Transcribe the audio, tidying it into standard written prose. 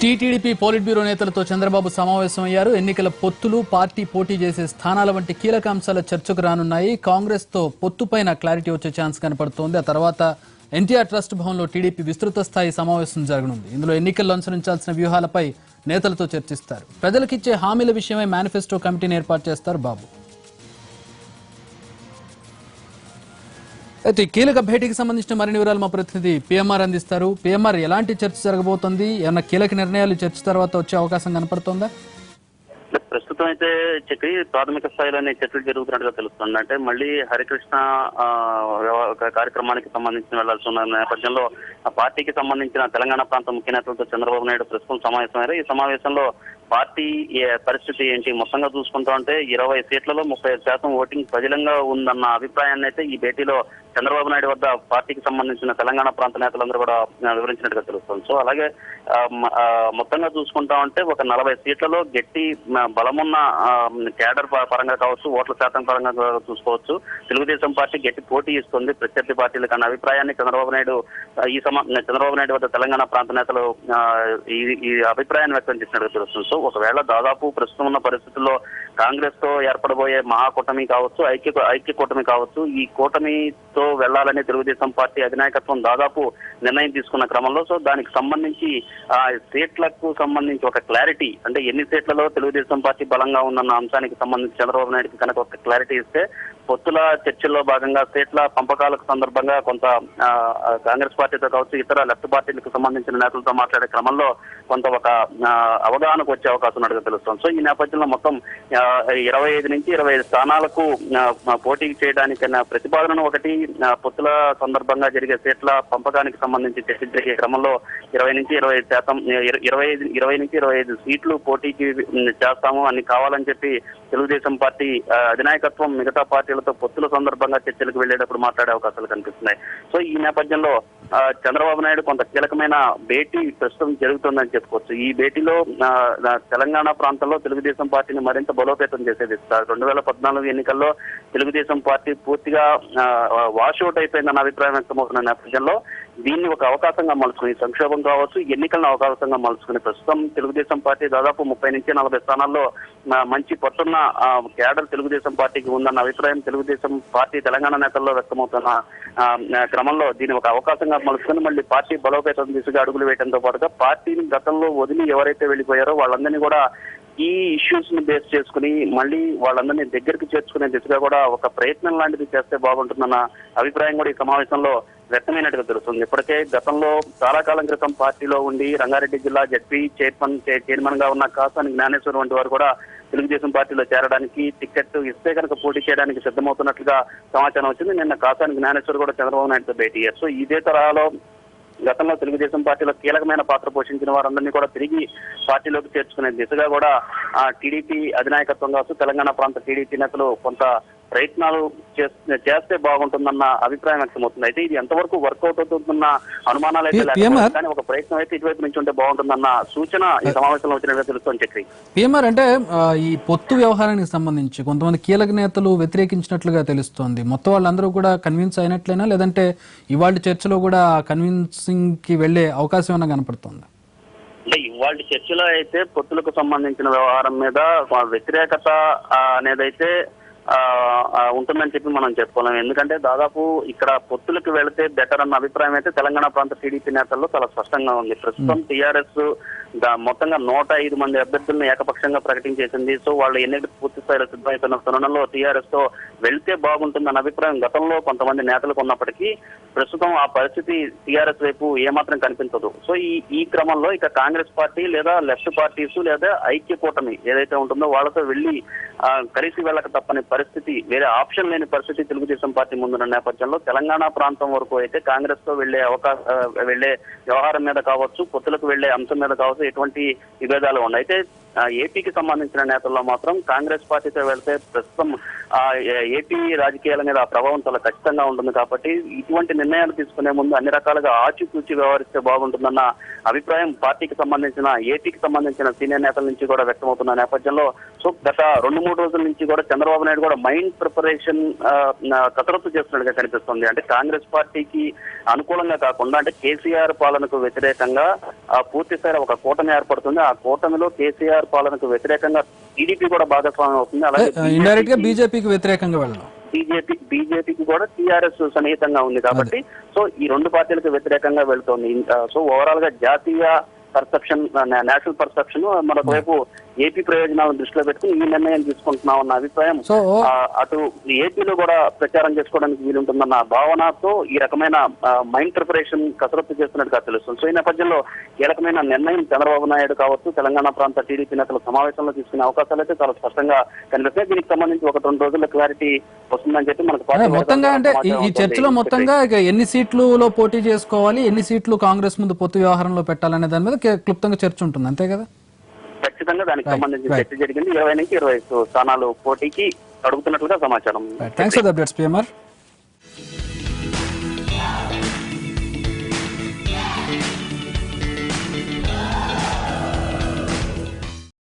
TTD polit bureau నేతలతో చంద్రబాబు సమావేశమయ్యారు. ఎన్నికల పొత్తులు, పార్టీ పోటీ చేసే స్థానాల వంటి కీలక అంశాల చర్చకు రానున్నాయి. కాంగ్రెస్ తో పొత్తుపైన క్లారిటీ వచ్చే ఛాన్స్ కనపడుతోంది. ఆ తర్వాత ఎన్టీఆర్ ట్రస్ట్ భవన్లో టీడీపీ విస్తృత స్థాయి సమావేశం జరగనుంది. ఇందులో ఎన్నికల్లో అనుసరించాల్సిన వ్యూహాలపై నేతలతో చర్చిస్తారు. ప్రజలకిచ్చే హామీల విషయమై మేనిఫెస్టో కమిటీని ఏర్పాటు చేస్తారు బాబు. అయితే కీలక భేటీకి సంబంధించిన మరిన్ని వివరాలు మా ప్రతినిధి పిఎంఆర్ అందిస్తారు. పిఎంఆర్, ఎలాంటి చర్చ జరగబోతోంది? ఏమన్నా కీలక నిర్ణయాలు చర్చ తర్వాత వచ్చే అవకాశం కనపడుతోందా? ప్రస్తుతం అయితే చక్రి ప్రాథమిక స్థాయిలోనే చర్చలు జరుగుతున్నట్టుగా తెలుస్తుంది. అంటే మళ్ళీ హరికృష్ణ కార్యక్రమానికి సంబంధించి వెళ్లాల్సి ఉన్న నేపథ్యంలో ఆ పార్టీకి సంబంధించిన తెలంగాణ ప్రాంత ముఖ్య నేతలతో చంద్రబాబు నాయుడు ప్రస్తుతం సమావేశమయ్యారు. ఈ సమావేశంలో పార్టీ పరిస్థితి ఏంటి, మొత్తంగా చూసుకుంటా ఉంటే 20 సీట్లలో 35% ఓటింగ్ ప్రజలంగా ఉందన్న అభిప్రాయాన్ని అయితే ఈ భేటీలో చంద్రబాబు నాయుడు వద్ద పార్టీకి సంబంధించిన తెలంగాణ ప్రాంత నేతలందరూ కూడా వివరించినట్టుగా తెలుస్తుంది. సో అలాగే మొత్తంగా చూసుకుంటా ఉంటే ఒక 40 సీట్లలో గట్టి బలమున్న కేడర్ పరంగా కావచ్చు, ఓట్ల శాతం పరంగా చూసుకోవచ్చు, తెలుగుదేశం పార్టీ గట్టి పోటీ ఇస్తుంది ప్రత్యర్థి పార్టీలకు అన్న అభిప్రాయాన్ని చంద్రబాబు నాయుడు వద్ద తెలంగాణ ప్రాంత నేతలు ఈ అభిప్రాయాన్ని వ్యక్తం చేసినట్టుగా తెలుస్తుంది. సో ఒకవేళ దాదాపు ప్రస్తుతం ఉన్న పరిస్థితుల్లో కాంగ్రెస్ తో ఏర్పడబోయే మహాకూటమి కావచ్చు, ఐక్య కూటమి కావచ్చు, ఈ కూటమితో వెళ్లాలని తెలుగుదేశం పార్టీ అధినాయకత్వం దాదాపు నిర్ణయం తీసుకున్న క్రమంలో సో దానికి సంబంధించి సీట్లకు సంబంధించి ఒక క్లారిటీ, అంటే ఎన్ని సీట్లలో తెలుగుదేశం పార్టీ బలంగా ఉందన్న అంశానికి సంబంధించి చంద్రబాబు నాయుడుకి కనుక ఒక క్లారిటీ ఇస్తే పొత్తుల చర్చల్లో భాగంగా సీట్ల పంపకాలకు సందర్భంగా కొంత కాంగ్రెస్ పార్టీతో కావచ్చు, ఇతర లెఫ్ట్ పార్టీలకు సంబంధించిన నేతలతో మాట్లాడే క్రమంలో కొంత ఒక అవగాహనకు వచ్చే అవకాశం ఉన్నట్టుగా తెలుస్తుంది. సో ఈ నేపథ్యంలో మొత్తం 25 నుంచి 20 స్థానాలకు పోటీ చేయడానికి ప్రతిపాదనను ఒకటి, పొత్తుల సందర్భంగా జరిగే సీట్ల పంపకానికి సంబంధించి చర్చ జరిగే క్రమంలో 20 నుంచి 25 సీట్లు పోటీకి చేస్తాము అని కావాలని చెప్పి తెలుగుదేశం పార్టీ అధినాయకత్వం మిగతా పార్టీలతో పొత్తుల సందర్భంగా చర్చలకు వెళ్లేటప్పుడు మాట్లాడే అవకాశాలు కనిపిస్తున్నాయి. సో ఈ నేపథ్యంలో చంద్రబాబు నాయుడు కొంత కీలకమైన భేటీ ప్రస్తుతం జరుగుతుందని చెప్పుకోవచ్చు. ఈ భేటీలో తెలంగాణ ప్రాంతంలో తెలుగుదేశం పార్టీని మరింత బలోపేతం చేసేది. 2014 ఎన్నికల్లో తెలుగుదేశం పార్టీ పూర్తిగా వాషౌట్ అయిపోయిందన్న అభిప్రాయం వ్యక్తమవుతున్న నేపథ్యంలో దీన్ని ఒక అవకాశంగా మలుచుకుని, సంక్షోభం కావచ్చు, ఎన్నికలను అవకాశంగా మలుచుకుని ప్రస్తుతం తెలుగుదేశం పార్టీ దాదాపు 30 నుంచి 40 స్థానాల్లో మంచి పట్టున్న కేడర్ తెలుగుదేశం పార్టీకి ఉందన్న అభిప్రాయం తెలుగుదేశం పార్టీ తెలంగాణ నేతల్లో వ్యక్తమవుతున్న క్రమంలో దీన్ని ఒక అవకాశంగా మలుచుకుని మళ్ళీ పార్టీ బలోపేతం దిశగా అడుగులు వేయడంతో పాటుగా పార్టీని గతంలో వదిలి ఎవరైతే వెళ్లిపోయారో వాళ్ళందరినీ కూడా ఈ ఇష్యూస్ ని బేస్ చేసుకుని మళ్ళీ వాళ్ళందరినీ దగ్గరికి చేర్చుకునే దిశగా కూడా ఒక ప్రయత్నం లాంటిది చేస్తే బాగుంటుందన్న అభిప్రాయం కూడా ఈ సమావేశంలో వ్యక్తమైనట్టుగా తెలుస్తుంది. ఇప్పటికే గతంలో చాలా కాలం క్రితం పార్టీలో ఉండి రంగారెడ్డి జిల్లా జడ్పీ చైర్మన్ గా ఉన్న కాసాని జ్ఞానేశ్వర్ వంటి వారు కూడా తెలుగుదేశం పార్టీలో చేరడానికి టికెట్ ఇస్తే కనుక పోటీ చేయడానికి సిద్ధమవుతున్నట్లుగా సమాచారం వచ్చింది. నిన్న కాసాని జ్ఞానేశ్వర్ కూడా చంద్రబాబు నాయుడుతో భేటీ అయ్యారు. సో ఇదే తరహాలో గతంలో తెలుగుదేశం పార్టీలో కీలకమైన పాత్ర పోషించిన వారందరినీ కూడా తిరిగి పార్టీలోకి చేర్చుకునే దిశగా కూడా టీడీపీ అధినాయకత్వం కావచ్చు, తెలంగాణ ప్రాంత టీడీపీ నేతలు కొంత ప్రయత్నాలు చేస్తే బాగుంటుందన్న అభిప్రాయం వ్యక్తమవుతుంది. అయితే ఇది ఎంతవరకు వర్కౌట్ అవుతుందన్న అనుమానాలు అయితే లేకపోతే కానీ ఒక ప్రయత్నం అయితే ఇటువైపు నుంచి ఉంటే బాగుంటుందన్న సూచన ఈ సమావేశంలో వచ్చినట్టుగా తెలుస్తుంది. చక్రి, పిఎంఆర్, అంటే ఈ పొత్తు వ్యవహారానికి సంబంధించి కొంతమంది కీలక నేతలు వ్యతిరేకించినట్లుగా తెలుస్తోంది. మొత్తం వాళ్ళందరూ కూడా కన్విన్స్ అయినట్లయినా, లేదంటే ఇవాళ చర్చలో కూడా కన్విన్సింగ్ కి వెళ్లే అవకాశం ఏమైనా కనపడుతుంది? అంటే ఇవాళ చర్చలో అయితే పొత్తులకు సంబంధించిన వ్యవహారం మీద వ్యతిరేకత అనేదైతే ఉంటుందని చెప్పి మనం చెప్పుకోలేం. ఎందుకంటే దాదాపు ఇక్కడ పొత్తులకు వెళితే బెటర్ అన్న అభిప్రాయం అయితే తెలంగాణ ప్రాంత టీడీపీ నేతల్లో చాలా స్పష్టంగా ఉంది. ప్రస్తుతం టీఆర్ఎస్ మొత్తంగా 105 మంది అభ్యర్థులను ఏకపక్షంగా ప్రకటించేసింది. సో వాళ్ళు ఎన్నికలకు పూర్తి స్థాయిలో సిద్ధమైపోయిన తరుణంలో టీఆర్ఎస్ తో వెళ్తే బాగుంటుందన్న అభిప్రాయం గతంలో కొంతమంది నేతలకు ఉన్నప్పటికీ ప్రస్తుతం ఆ పరిస్థితి టీఆర్ఎస్ వైపు ఏమాత్రం కనిపించదు. సో ఈ క్రమంలో ఇక కాంగ్రెస్ పార్టీ లేదా లెఫ్ట్ పార్టీస్ లేదా ఐక్య కూటమి ఏదైతే ఉంటుందో వాళ్ళతో వెళ్లి కలిసి వెళ్ళక తప్పని పరిస్థితి, వేరే ఆప్షన్ లేని పరిస్థితి తెలుగుదేశం పార్టీ ముందున్న నేపథ్యంలో తెలంగాణ ప్రాంతం వరకు అయితే కాంగ్రెస్ తో వెళ్లే వ్యవహారం మీద కావచ్చు, పొత్తులకు వెళ్లే అంశం మీద కావచ్చు ఎటువంటి విభేదాలు ఉన్నాయి. అయితే ఏపీకి సంబంధించిన నేతల్లో మాత్రం కాంగ్రెస్ పార్టీతో వెళ్తే ప్రస్తుతం ఏపీ రాజకీయాల మీద ఆ ప్రభావం చాలా ఖచ్చితంగా ఉంటుంది కాబట్టి ఇటువంటి నిర్ణయాలు తీసుకునే ముందు అన్ని రకాలుగా ఆచితూచి వ్యవహరిస్తే బాగుంటుందన్న అభిప్రాయం పార్టీకి సంబంధించిన ఏపీకి సంబంధించిన సీనియర్ నేతల నుంచి కూడా వ్యక్తమవుతున్న నేపథ్యంలో సో గత 2-3 రోజుల నుంచి కూడా చంద్రబాబు నాయుడు కూడా మైండ్ ప్రిపరేషన్ కసరత్తు చేస్తున్నట్టుగా కనిపిస్తుంది. అంటే కాంగ్రెస్ పార్టీకి అనుకూలంగా కాకుండా అంటే కేసీఆర్ పాలనకు వ్యతిరేకంగా పూర్తిస్థాయి ఒక కూటమి ఏర్పడుతుంది. ఆ కూటమిలో కేసీఆర్ పాలనకు వ్యతిరేకంగా టీడీపీ కూడా భాగస్వామ్యం అవుతుంది. అలాగే ఇండైరెక్ట్ గా బీజేపీకి వ్యతిరేకంగా వెళ్ళడం బీజేపీకి కూడా టీఆర్ఎస్ సన్నిహితంగా ఉంది కాబట్టి సో ఈ 2 పార్టీలకు వ్యతిరేకంగా వెళ్తోంది. సో ఓవరాల్ గా జాతీయ పర్సెప్షన్, నేషనల్ పర్సెప్షన్, మరొక వైపు ఏపీ ప్రయోజనాలను దృష్టిలో పెట్టుకుని ఈ నిర్ణయం తీసుకుంటున్నాం అన్న అభిప్రాయం అటు ఏపీలో కూడా ప్రచారం చేసుకోవడానికి వీలుంటుందన్న భావనతో ఈ రకమైన మైండ్ ప్రిపరేషన్ కసరత్తు చేస్తున్నట్టుగా తెలుస్తుంది. సో ఈ నేపథ్యంలో కీలకమైన నిర్ణయం చంద్రబాబు నాయుడు కావచ్చు, తెలంగాణ ప్రాంత టీడీపీ నేతల సమావేశంలో తీసుకునే అవకాశాలు అయితే చాలా స్పష్టంగా కనిపిస్తాయి. దీనికి సంబంధించి 1-2 రోజుల్లో క్లారిటీ వస్తుందని చెప్పి మనకు మొత్తంగా అంటే ఈ చర్చలో మొత్తంగా ఎన్ని సీట్లలో పోటీ చేసుకోవాలి, ఎన్ని సీట్లు కాంగ్రెస్ ముందు పొత్తు వ్యవహారంలో పెట్టాలనే దాని మీద క్లుప్తంగా చర్చ ఉంటుంది, అంతే కదా? ఖచ్చితంగా దానికి సంబంధించి చర్చ జరిగింది. 20 నుంచి 25 స్థానాలు పోటీకి అడుగుతున్నట్లుగా సమాచారం. Thanks for the updates, PMR.